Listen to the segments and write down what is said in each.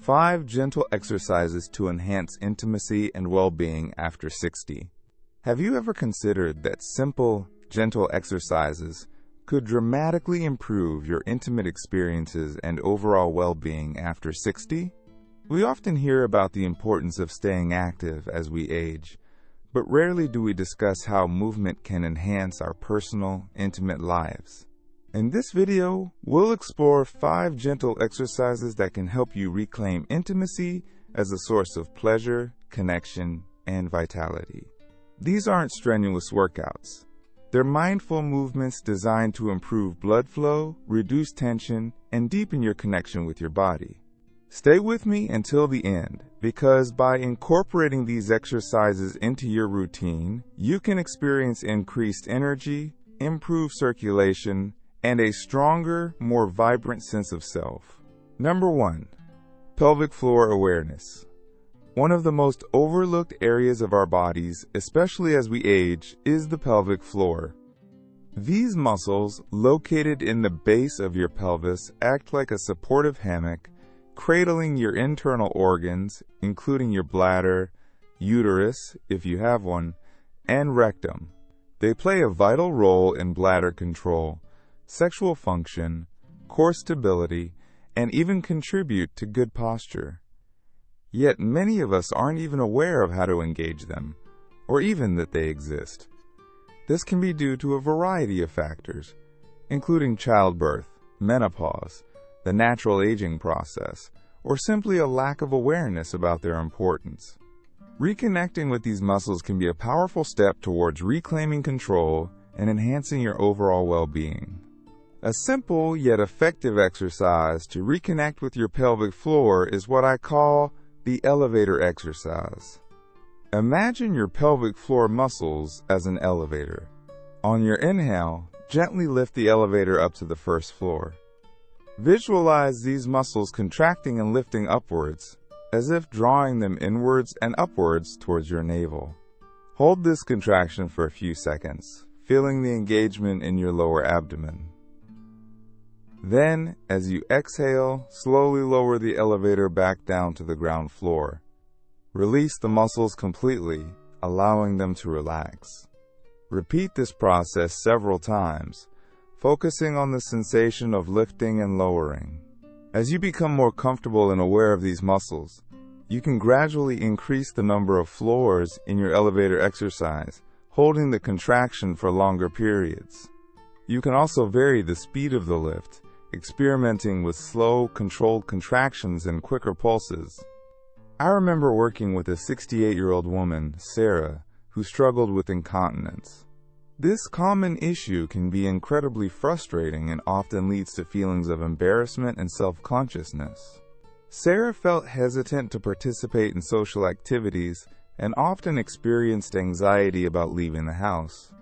5 gentle exercises to enhance intimacy and well-being after 60. Have you ever considered that simple, gentle exercises could dramatically improve your intimate experiences and overall well-being after 60? We often hear about the importance of staying active as we age, but rarely do we discuss how movement can enhance our personal, intimate lives. In this video, we'll explore 5 gentle exercises that can help you reclaim intimacy as a source of pleasure, connection, and vitality. These aren't strenuous workouts. They're mindful movements designed to improve blood flow, reduce tension, and deepen your connection with your body. Stay with me until the end, because by incorporating these exercises into your routine, you can experience increased energy, improved circulation, and a stronger, more vibrant sense of self. Number 1. Pelvic floor awareness. One of the most overlooked areas of our bodies, especially as we age, is the pelvic floor. These muscles, located in the base of your pelvis, act like a supportive hammock, cradling your internal organs, including your bladder, uterus, if you have one, and rectum. They play a vital role in bladder control, sexual function, core stability, and even contribute to good posture. Yet many of us aren't even aware of how to engage them, or even that they exist. This can be due to a variety of factors, including childbirth, menopause, the natural aging process, or simply a lack of awareness about their importance. Reconnecting with these muscles can be a powerful step towards reclaiming control and enhancing your overall well-being. A simple yet effective exercise to reconnect with your pelvic floor is what I call the elevator exercise. Imagine your pelvic floor muscles as an elevator. On your inhale, gently lift the elevator up to the first floor. Visualize these muscles contracting and lifting upwards, as if drawing them inwards and upwards towards your navel. Hold this contraction for a few seconds, feeling the engagement in your lower abdomen. Then, as you exhale, slowly lower the elevator back down to the ground floor. Release the muscles completely, allowing them to relax. Repeat this process several times, focusing on the sensation of lifting and lowering. As you become more comfortable and aware of these muscles, you can gradually increase the number of floors in your elevator exercise, holding the contraction for longer periods. You can also vary the speed of the lift, experimenting with slow, controlled contractions and quicker pulses. I remember working with a 68-year-old woman, Sarah, who struggled with incontinence. This common issue can be incredibly frustrating and often leads to feelings of embarrassment and self-consciousness. Sarah felt hesitant to participate in social activities and often experienced anxiety about leaving the house.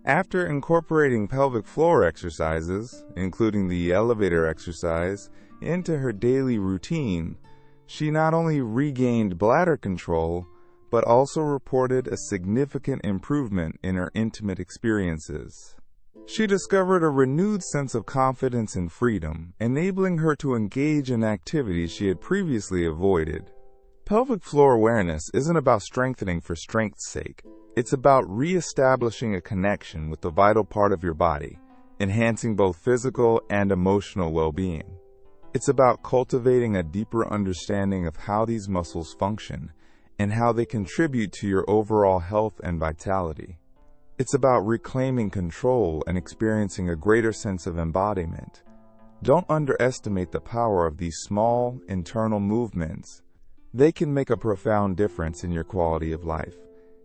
After incorporating pelvic floor exercises, including the elevator exercise, into her daily routine, she not only regained bladder control, but also reported a significant improvement in her intimate experiences. She discovered a renewed sense of confidence and freedom, enabling her to engage in activities she had previously avoided. Pelvic floor awareness isn't about strengthening for strength's sake. It's about re-establishing a connection with the vital part of your body, enhancing both physical and emotional well-being. It's about cultivating a deeper understanding of how these muscles function and how they contribute to your overall health and vitality. It's about reclaiming control and experiencing a greater sense of embodiment. Don't underestimate the power of these small, internal movements. They can make a profound difference in your quality of life,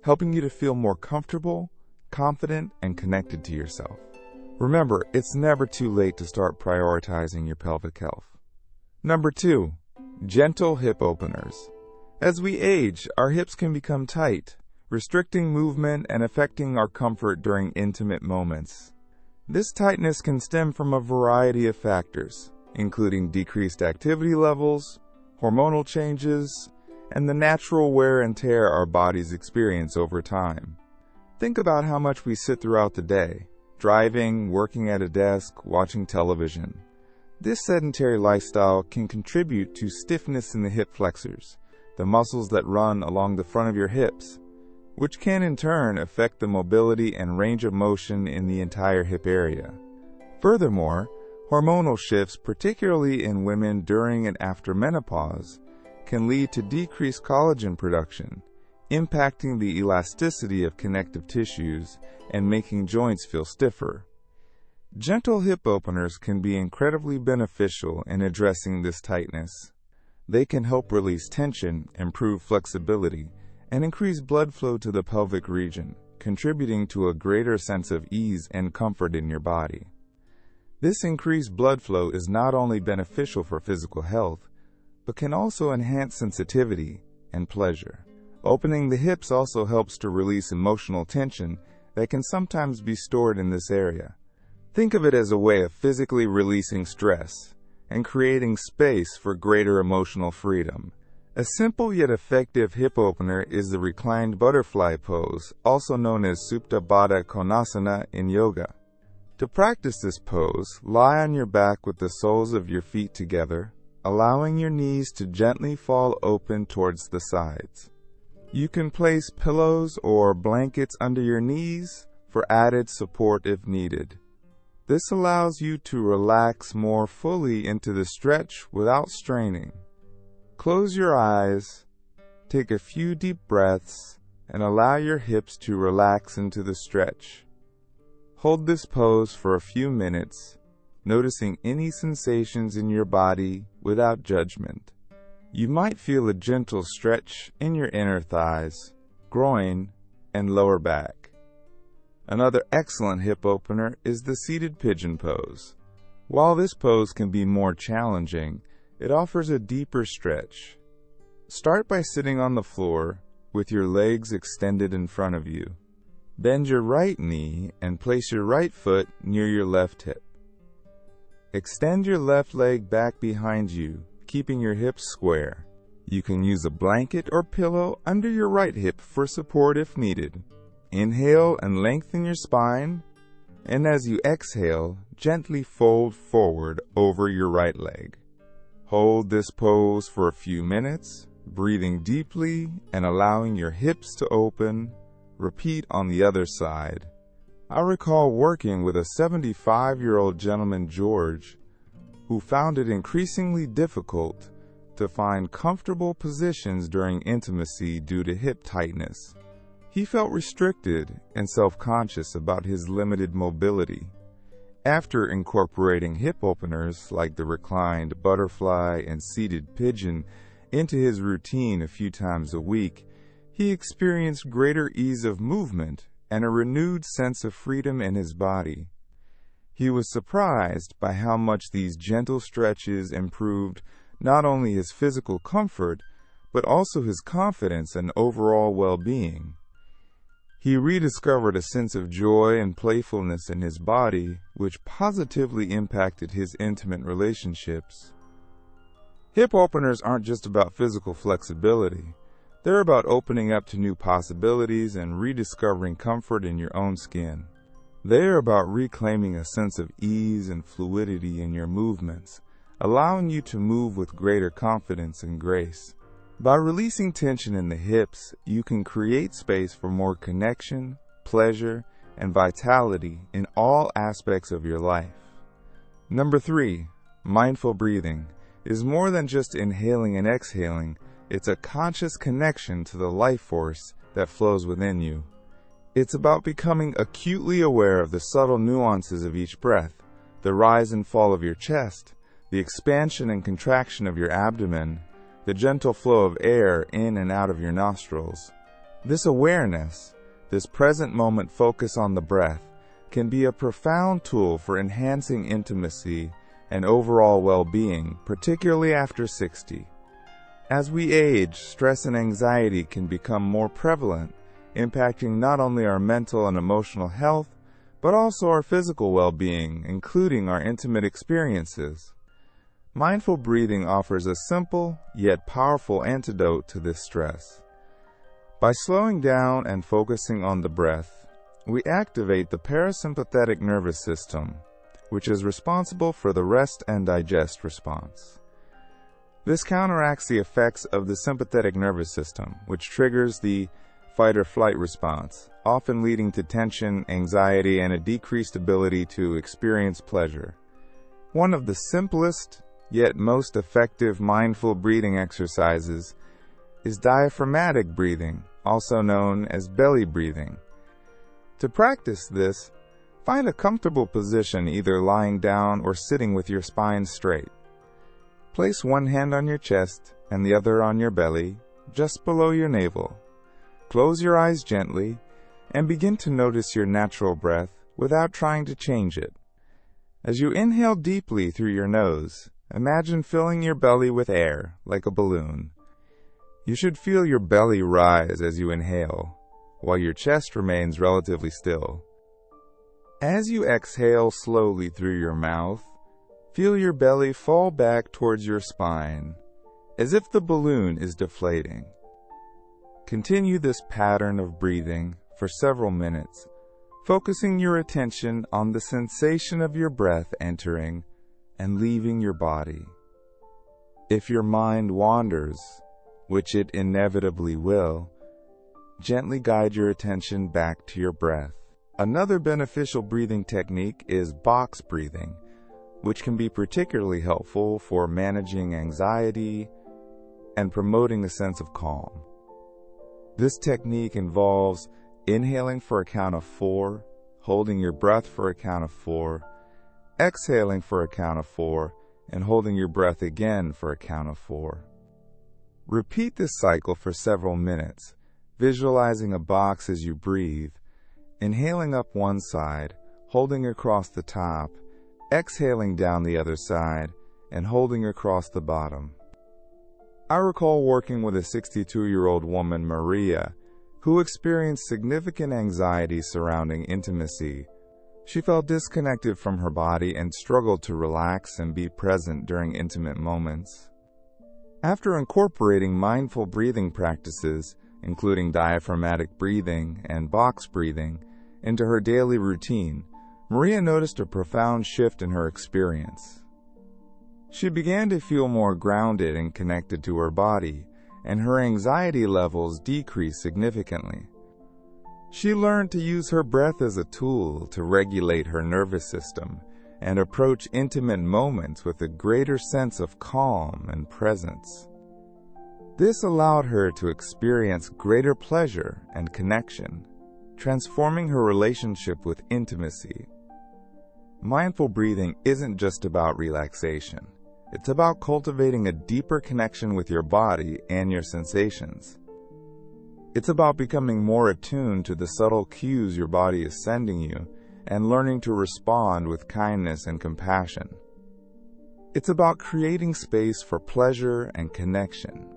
helping you to feel more comfortable, confident, and connected to yourself. Remember, it's never too late to start prioritizing your pelvic health. Number 2, gentle hip openers. As we age, our hips can become tight, restricting movement and affecting our comfort during intimate moments. This tightness can stem from a variety of factors, including decreased activity levels, hormonal changes, and the natural wear and tear our bodies experience over time. Think about how much we sit throughout the day, driving, working at a desk, watching television. This sedentary lifestyle can contribute to stiffness in the hip flexors, the muscles that run along the front of your hips, which can in turn affect the mobility and range of motion in the entire hip area. Furthermore, hormonal shifts, particularly in women during and after menopause, can lead to decreased collagen production, impacting the elasticity of connective tissues and making joints feel stiffer. Gentle hip openers can be incredibly beneficial in addressing this tightness. They can help release tension, improve flexibility, and increase blood flow to the pelvic region, contributing to a greater sense of ease and comfort in your body. This increased blood flow is not only beneficial for physical health, but can also enhance sensitivity and pleasure. Opening the hips also helps to release emotional tension that can sometimes be stored in this area. Think of it as a way of physically releasing stress and creating space for greater emotional freedom. A simple yet effective hip opener is the reclined butterfly pose, also known as Supta Baddha Konasana in yoga. To practice this pose, lie on your back with the soles of your feet together, allowing your knees to gently fall open towards the sides. You can place pillows or blankets under your knees for added support if needed. This allows you to relax more fully into the stretch without straining. Close your eyes, take a few deep breaths, and allow your hips to relax into the stretch. Hold this pose for a few minutes, noticing any sensations in your body without judgment. You might feel a gentle stretch in your inner thighs, groin, and lower back. Another excellent hip opener is the seated pigeon pose. While this pose can be more challenging, it offers a deeper stretch. Start by sitting on the floor with your legs extended in front of you. Bend your right knee and place your right foot near your left hip. Extend your left leg back behind you, keeping your hips square. You can use a blanket or pillow under your right hip for support if needed. Inhale and lengthen your spine, and as you exhale, gently fold forward over your right leg. Hold this pose for a few minutes, breathing deeply and allowing your hips to open. Repeat on the other side. I recall working with a 75-year-old gentleman, George, who found it increasingly difficult to find comfortable positions during intimacy due to hip tightness. He felt restricted and self-conscious about his limited mobility. After incorporating hip openers like the reclined butterfly and seated pigeon into his routine a few times a week, he experienced greater ease of movement and a renewed sense of freedom in his body. He was surprised by how much these gentle stretches improved not only his physical comfort, but also his confidence and overall well-being. He rediscovered a sense of joy and playfulness in his body, which positively impacted his intimate relationships. Hip openers aren't just about physical flexibility. They're about opening up to new possibilities and rediscovering comfort in your own skin. They're about reclaiming a sense of ease and fluidity in your movements, allowing you to move with greater confidence and grace. By releasing tension in the hips, you can create space for more connection, pleasure, and vitality in all aspects of your life. Number 3, mindful breathing is more than just inhaling and exhaling. It's a conscious connection to the life force that flows within you. It's about becoming acutely aware of the subtle nuances of each breath, the rise and fall of your chest, the expansion and contraction of your abdomen, the gentle flow of air in and out of your nostrils. This awareness, this present moment focus on the breath, can be a profound tool for enhancing intimacy and overall well-being, particularly after 60. As we age, stress and anxiety can become more prevalent, impacting not only our mental and emotional health, but also our physical well-being, including our intimate experiences. Mindful breathing offers a simple yet powerful antidote to this stress. By slowing down and focusing on the breath, we activate the parasympathetic nervous system, which is responsible for the rest and digest response. This counteracts the effects of the sympathetic nervous system, which triggers the fight-or-flight response, often leading to tension, anxiety, and a decreased ability to experience pleasure. One of the simplest, yet most effective mindful breathing exercises is diaphragmatic breathing, also known as belly breathing. To practice this, find a comfortable position, either lying down or sitting with your spine straight. Place one hand on your chest and the other on your belly, just below your navel. Close your eyes gently and begin to notice your natural breath without trying to change it. As you inhale deeply through your nose, imagine filling your belly with air like a balloon. You should feel your belly rise as you inhale, while your chest remains relatively still. As you exhale slowly through your mouth, feel your belly fall back towards your spine, as if the balloon is deflating. Continue this pattern of breathing for several minutes, focusing your attention on the sensation of your breath entering and leaving your body. If your mind wanders, which it inevitably will, gently guide your attention back to your breath. Another beneficial breathing technique is box breathing, which can be particularly helpful for managing anxiety and promoting a sense of calm. This technique involves inhaling for a count of 4, holding your breath for a count of 4, exhaling for a count of 4, and holding your breath again for a count of 4. Repeat this cycle for several minutes, visualizing a box as you breathe, inhaling up one side, holding across the top, exhaling down the other side, and holding across the bottom. I recall working with a 62-year-old woman, Maria, who experienced significant anxiety surrounding intimacy. She felt disconnected from her body and struggled to relax and be present during intimate moments. After incorporating mindful breathing practices, including diaphragmatic breathing and box breathing, into her daily routine, Maria noticed a profound shift in her experience. She began to feel more grounded and connected to her body, and her anxiety levels decreased significantly. She learned to use her breath as a tool to regulate her nervous system and approach intimate moments with a greater sense of calm and presence. This allowed her to experience greater pleasure and connection, transforming her relationship with intimacy. Mindful breathing isn't just about relaxation. It's about cultivating a deeper connection with your body and your sensations. It's about becoming more attuned to the subtle cues your body is sending you and learning to respond with kindness and compassion. It's about creating space for pleasure and connection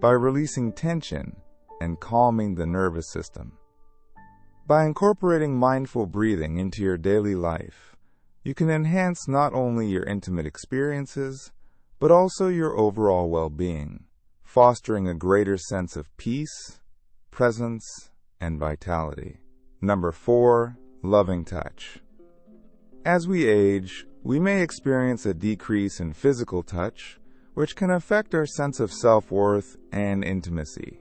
by releasing tension and calming the nervous system. By incorporating mindful breathing into your daily life, you can enhance not only your intimate experiences, but also your overall well-being, fostering a greater sense of peace, presence, and vitality. Number 4, loving touch. As we age, we may experience a decrease in physical touch, which can affect our sense of self-worth and intimacy.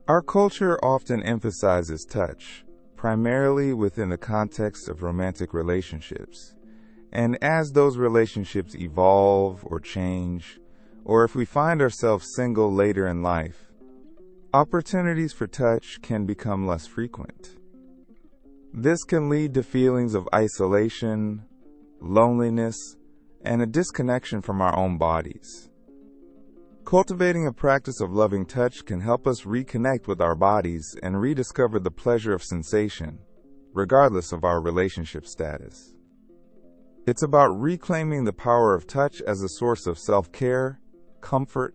Our culture often emphasizes touch, primarily within the context of romantic relationships. And as those relationships evolve or change, or if we find ourselves single later in life, opportunities for touch can become less frequent. This can lead to feelings of isolation, loneliness, and a disconnection from our own bodies. Cultivating a practice of loving touch can help us reconnect with our bodies and rediscover the pleasure of sensation, regardless of our relationship status. It's about reclaiming the power of touch as a source of self-care, comfort,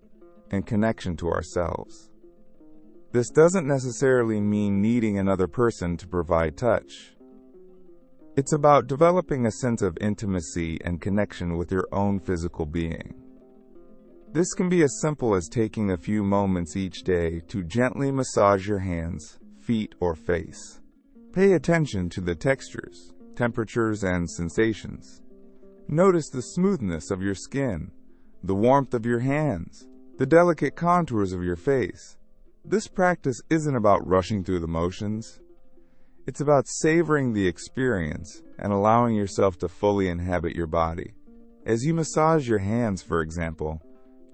and connection to ourselves. This doesn't necessarily mean needing another person to provide touch. It's about developing a sense of intimacy and connection with your own physical being. This can be as simple as taking a few moments each day to gently massage your hands, feet, or face. Pay attention to the textures, temperatures, and sensations. Notice the smoothness of your skin, the warmth of your hands, the delicate contours of your face. This practice isn't about rushing through the motions. It's about savoring the experience and allowing yourself to fully inhabit your body. As you massage your hands, for example,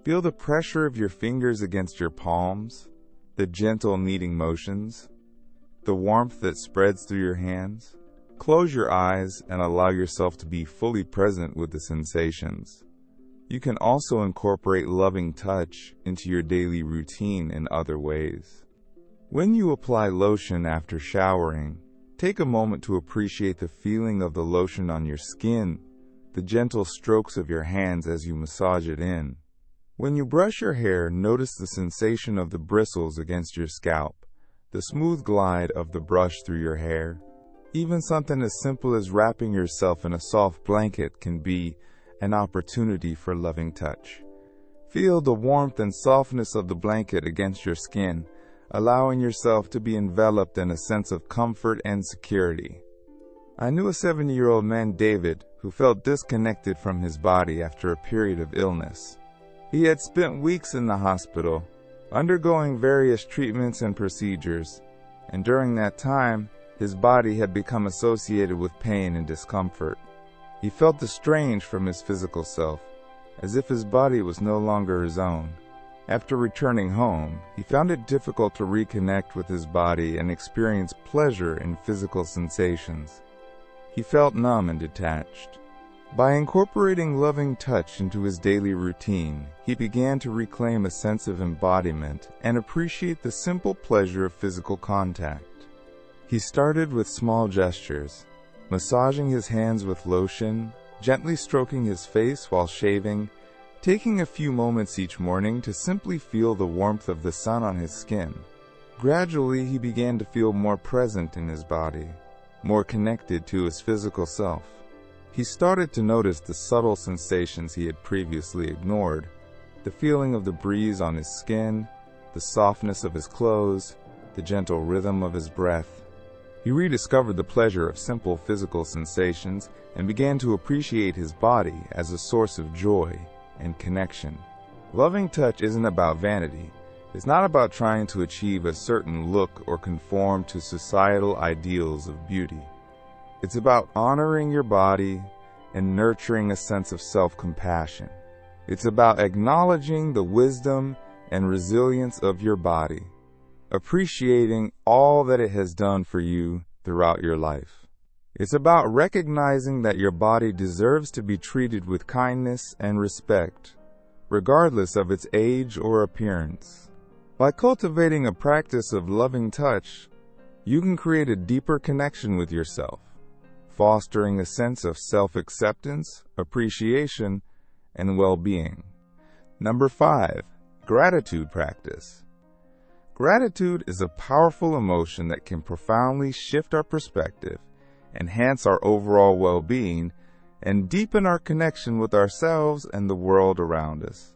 feel the pressure of your fingers against your palms, the gentle kneading motions, the warmth that spreads through your hands. Close your eyes and allow yourself to be fully present with the sensations. You can also incorporate loving touch into your daily routine in other ways. When you apply lotion after showering, take a moment to appreciate the feeling of the lotion on your skin, the gentle strokes of your hands as you massage it in. When you brush your hair, notice the sensation of the bristles against your scalp, the smooth glide of the brush through your hair. Even something as simple as wrapping yourself in a soft blanket can be an opportunity for loving touch. Feel the warmth and softness of the blanket against your skin, allowing yourself to be enveloped in a sense of comfort and security. I knew a 70-year-old man, David, who felt disconnected from his body after a period of illness. He had spent weeks in the hospital, undergoing various treatments and procedures, and during that time, his body had become associated with pain and discomfort. He felt estranged from his physical self, as if his body was no longer his own. After returning home, he found it difficult to reconnect with his body and experience pleasure in physical sensations. He felt numb and detached. By incorporating loving touch into his daily routine, he began to reclaim a sense of embodiment and appreciate the simple pleasure of physical contact. He started with small gestures, massaging his hands with lotion, gently stroking his face while shaving, taking a few moments each morning to simply feel the warmth of the sun on his skin. Gradually, he began to feel more present in his body, more connected to his physical self. He started to notice the subtle sensations he had previously ignored, the feeling of the breeze on his skin, the softness of his clothes, the gentle rhythm of his breath. He rediscovered the pleasure of simple physical sensations and began to appreciate his body as a source of joy and connection. Loving touch isn't about vanity. It's not about trying to achieve a certain look or conform to societal ideals of beauty. It's about honoring your body and nurturing a sense of self-compassion. It's about acknowledging the wisdom and resilience of your body, appreciating all that it has done for you throughout your life. It's about recognizing that your body deserves to be treated with kindness and respect, regardless of its age or appearance. By cultivating a practice of loving touch, you can create a deeper connection with yourself, fostering a sense of self-acceptance, appreciation, and well-being. Number 5, gratitude practice. Gratitude is a powerful emotion that can profoundly shift our perspective, enhance our overall well-being, and deepen our connection with ourselves and the world around us.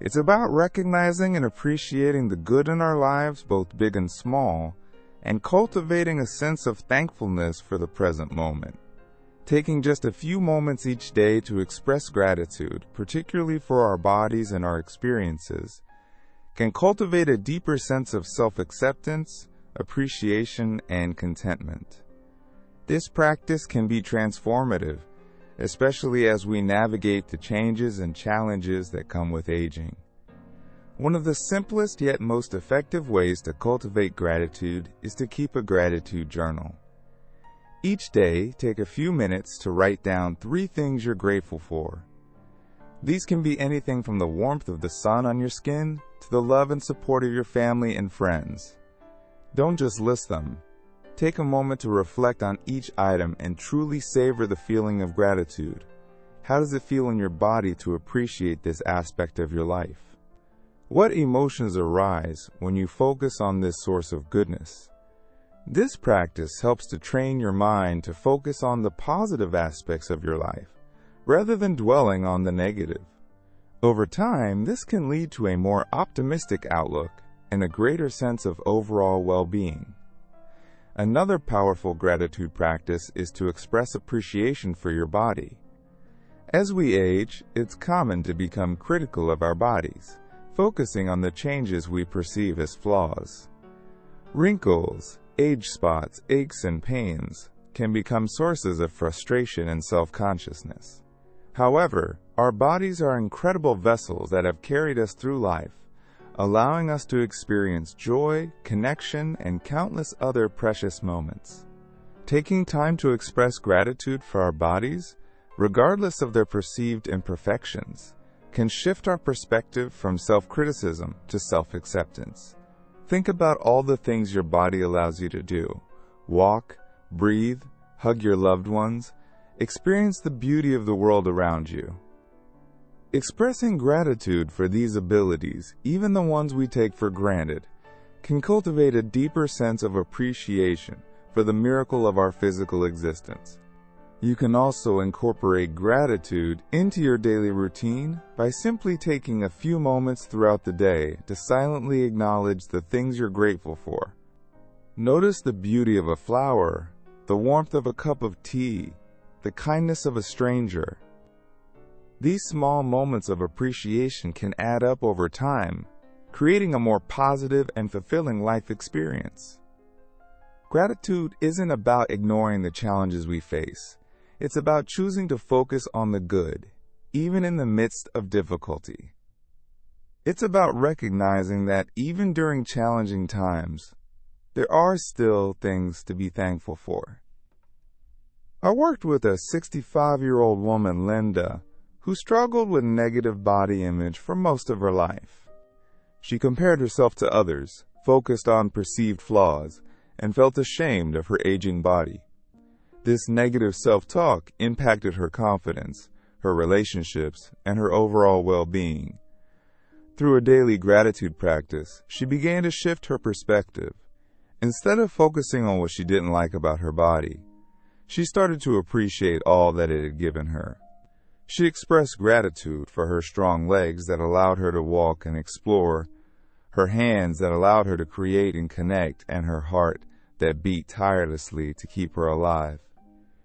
It's about recognizing and appreciating the good in our lives, both big and small, and cultivating a sense of thankfulness for the present moment. Taking just a few moments each day to express gratitude, particularly for our bodies and our experiences, can cultivate a deeper sense of self-acceptance, appreciation, and contentment. This practice can be transformative, especially as we navigate the changes and challenges that come with aging. One of the simplest yet most effective ways to cultivate gratitude is to keep a gratitude journal. Each day, take a few minutes to write down 3 things you're grateful for. These can be anything from the warmth of the sun on your skin to the love and support of your family and friends. Don't just list them. Take a moment to reflect on each item and truly savor the feeling of gratitude. How does it feel in your body to appreciate this aspect of your life? What emotions arise when you focus on this source of goodness? This practice helps to train your mind to focus on the positive aspects of your life, rather than dwelling on the negative. Over time, this can lead to a more optimistic outlook and a greater sense of overall well-being. Another powerful gratitude practice is to express appreciation for your body. As we age, it's common to become critical of our bodies, focusing on the changes we perceive as flaws. Wrinkles, age spots, aches, and pains can become sources of frustration and self-consciousness. However, our bodies are incredible vessels that have carried us through life, allowing us to experience joy, connection, and countless other precious moments. Taking time to express gratitude for our bodies, regardless of their perceived imperfections, can shift our perspective from self-criticism to self-acceptance. Think about all the things your body allows you to do. Walk, breathe, hug your loved ones, experience the beauty of the world around you. Expressing gratitude for these abilities, even the ones we take for granted, can cultivate a deeper sense of appreciation for the miracle of our physical existence. You can also incorporate gratitude into your daily routine by simply taking a few moments throughout the day to silently acknowledge the things you're grateful for. Notice the beauty of a flower, the warmth of a cup of tea, the kindness of a stranger. These small moments of appreciation can add up over time, creating a more positive and fulfilling life experience. Gratitude isn't about ignoring the challenges we face. It's about choosing to focus on the good, even in the midst of difficulty. It's about recognizing that even during challenging times, there are still things to be thankful for. I worked with a 65-year-old woman, Linda, who struggled with negative body image for most of her life. She compared herself to others, focused on perceived flaws, and felt ashamed of her aging body. This negative self-talk impacted her confidence, her relationships, and her overall well-being. Through a daily gratitude practice, she began to shift her perspective. Instead of focusing on what she didn't like about her body, she started to appreciate all that it had given her. She expressed gratitude for her strong legs that allowed her to walk and explore, her hands that allowed her to create and connect, and her heart that beat tirelessly to keep her alive.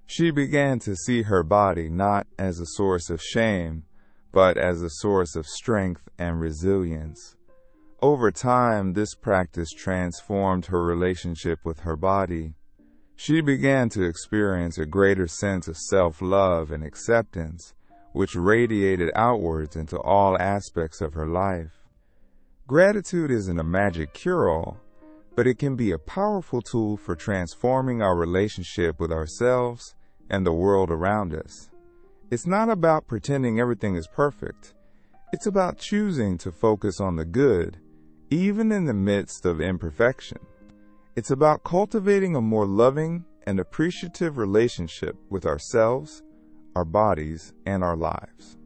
She began to see her body not as a source of shame, but as a source of strength and resilience. Over time, this practice transformed her relationship with her body. She began to experience a greater sense of self-love and acceptance, which radiated outwards into all aspects of her life. Gratitude isn't a magic cure-all, but it can be a powerful tool for transforming our relationship with ourselves and the world around us. It's not about pretending everything is perfect. It's about choosing to focus on the good, even in the midst of imperfection. It's about cultivating a more loving and appreciative relationship with ourselves, our bodies, and our lives.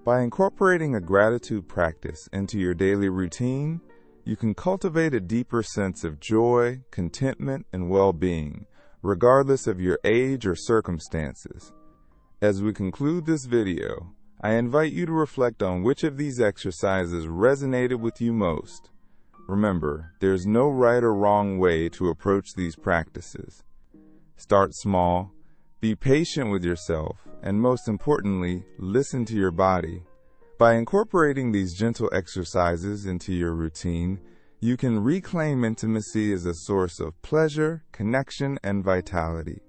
By incorporating a gratitude practice into your daily routine, you can cultivate a deeper sense of joy, contentment, and well-being, regardless of your age or circumstances. As we conclude this video, I invite you to reflect on which of these exercises resonated with you most. Remember, there's no right or wrong way to approach these practices. Start small, be patient with yourself, and most importantly, listen to your body. By incorporating these gentle exercises into your routine, you can reclaim intimacy as a source of pleasure, connection, and vitality,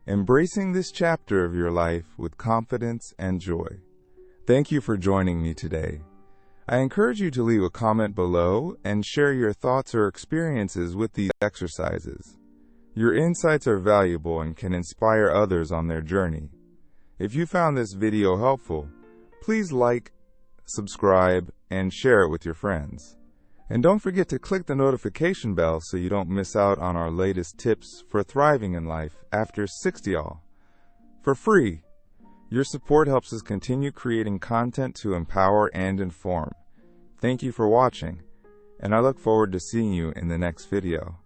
embracing this chapter of your life with confidence and joy. Thank you for joining me today. I encourage you to leave a comment below and share your thoughts or experiences with these exercises. Your insights are valuable and can inspire others on their journey. If you found this video helpful, please like, subscribe, and share it with your friends. And don't forget to click the notification bell so you don't miss out on our latest tips for thriving in life after 60 all. For free. Your support helps us continue creating content to empower and inform. Thank you for watching, and I look forward to seeing you in the next video.